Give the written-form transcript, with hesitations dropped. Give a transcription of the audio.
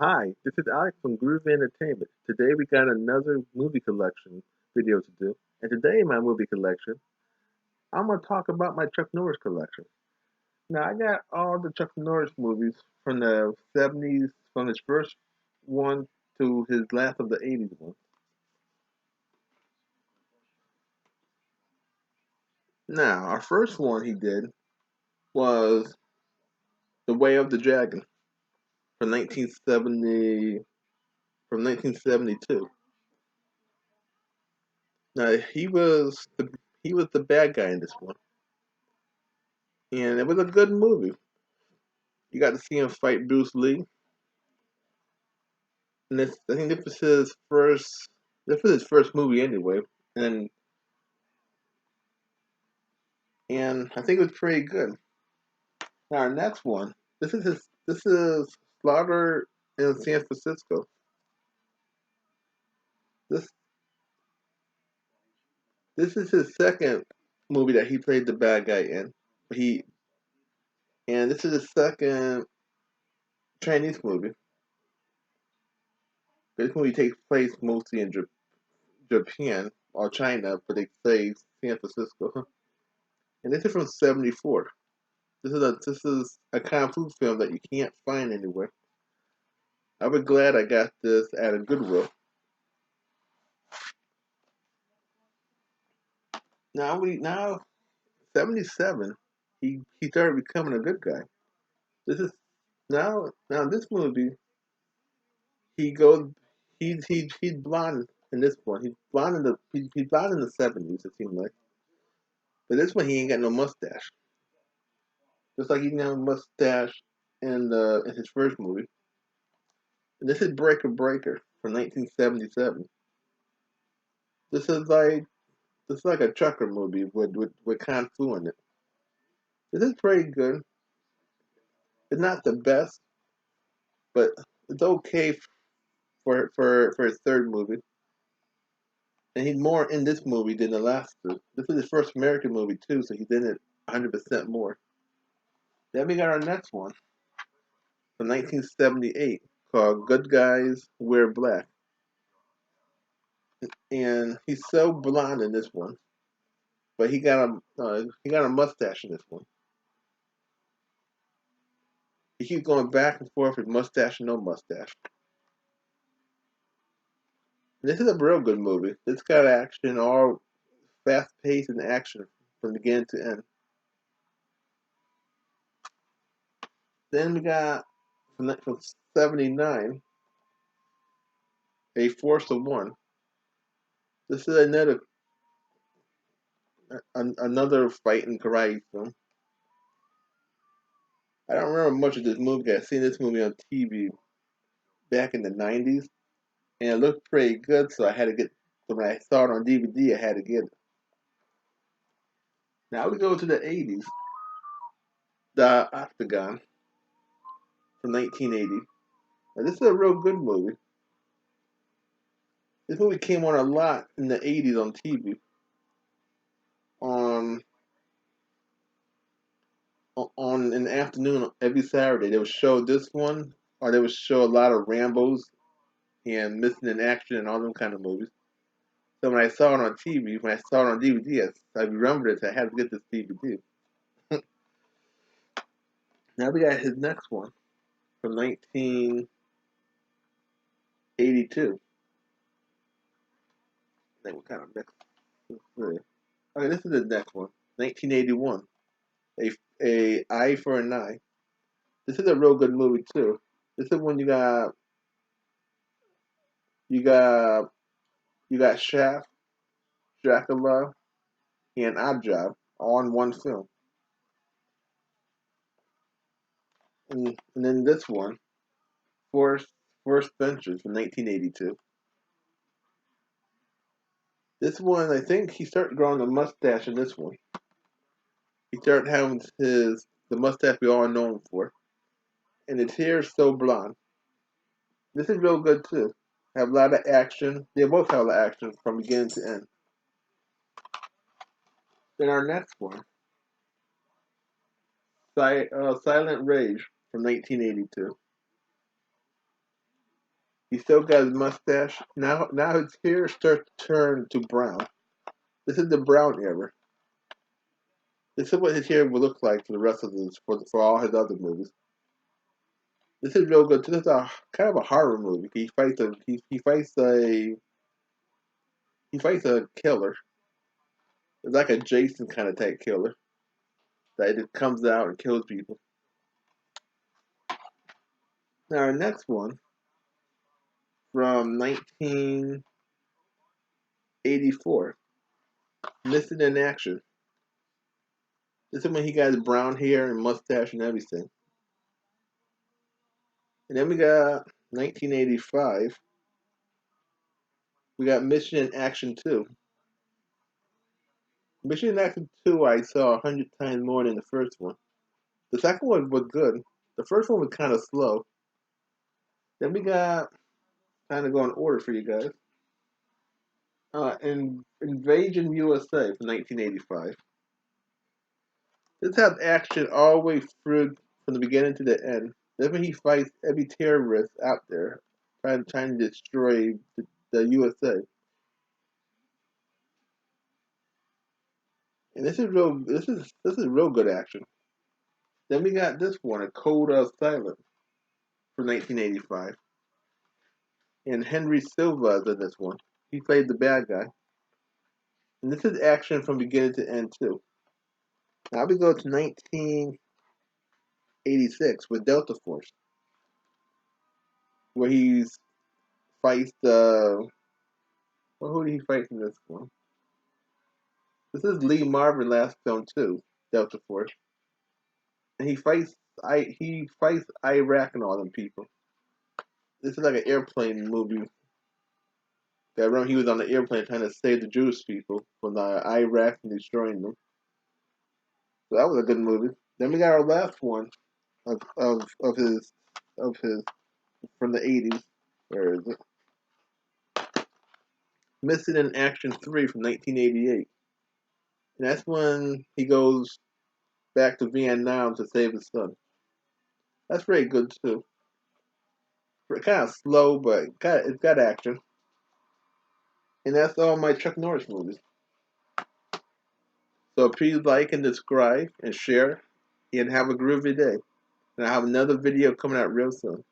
Hi, this is Alex from Groove Entertainment. Today we got another movie collection video to do. And today in my movie collection, I'm going to talk about my Chuck Norris collection. Now, I got all the Chuck Norris movies from the 70s, from his first one to his last of the 80s one. Now, our first one he did was The Way of the Dragon from 1972. Now, he was the bad guy in this one, and it was a good movie. You got to see him fight Bruce Lee, and I think this was his first. This was his first movie anyway, and and I think it was pretty good. Now our next one. This is Slaughter in San Francisco. This this is his second movie that he played the bad guy in. He and this is his second Chinese movie. This movie takes place mostly in Japan or China, but they say San Francisco. And this is from '74. This is a kung fu film that you can't find anywhere. I was glad I got this at a Goodwill. Now 77, he started becoming a good guy. This is now this movie he goes he's blonde in this one. He's blonde in the '70s, it seems like. But this one he ain't got no mustache. Just like he didn't have a mustache in his first movie. And this is Breaker Breaker from 1977. This is like It's like a trucker movie with kung fu in it. This is pretty good. It's not the best, but it's okay for his third movie. And he's more in this movie than the last two. This is his first American movie too, so he's in it 100% more. Then we got our next one from 1978 called Good Guys Wear Black, and he's so blonde in this one, but he got a mustache in this one. He keeps going back and forth with mustache and no mustache. This is a real good movie. It's got action, all fast paced and action from beginning to end. Then we got from '79, A Force of One. This is another fight and karate film. I don't remember much of this movie. I seen this movie on TV back in the '90s, and it looked pretty good. So I had to get. So when I saw it on DVD, I had to get it. Now we go to the '80s. The Octagon from 1980. Now this is a real good movie. This movie came on a lot in the '80s on TV. On on in the afternoon every Saturday, they would show this one, or they would show a lot of Rambo's and Missing in Action and all them kind of movies. So when I saw it on TV, when I saw it on DVD, I remembered it. I had to get this DVD. Now we got his next one from 1982. I think what kind of next? Okay, this is the next one, 1981. A a Eye for an Eye. This is a real good movie too. This is when you got you got Shaft, Dracula, and Oddjob all in one film. And then this one, Forest Forest Ventures from 1982. This one, I think he started growing a mustache in this one. He started having the mustache we all know him for, and his hair is so blonde. This is real good too. Have a lot of action. They both have a lot of action from beginning to end. Then our next one, Silent Rage from 1982. He still got his mustache. Now his hair starts to turn to brown. This is the brown era. This is what his hair will look like for the rest of this for all his other movies. This is real good. This is a kind of a horror movie. He fights a killer. It's like a Jason kind of type killer that just comes out and kills people. Now our next one from 1984, Missing in Action. This is when he got his brown hair and mustache and everything. And then we got 1985. We got Mission in Action 2. Mission in Action 2 I saw 100 times more than the first one. The second one was good. The first one was kind of slow. Then we got, kind of go in order for you guys. Invasion USA from 1985. This has action all the way through from the beginning to the end. That's when he fights every terrorist out there trying to destroy the USA. And this is real good action. Then we got this one, A Code of Silence from 1985. And Henry Silva is in this one. He played the bad guy. And this is action from beginning to end too. Now we go to 1986 with Delta Force, where he fights the. Well, who did he fight in this one? This is Lee Marvin last film too, Delta Force, and he fights Iraq and all them people. This is like an airplane movie. I remember he was on the airplane trying to save the Jewish people from the Iraq and destroying them. So that was a good movie. Then we got our last one of his from the 80s. Where is it? Missing in Action 3 from 1988. And that's when he goes back to Vietnam to save his son. That's very good too. Kind of slow, but it's got action. And that's all my Chuck Norris movies. So please like and subscribe and share and have a groovy day. And I have another video coming out real soon.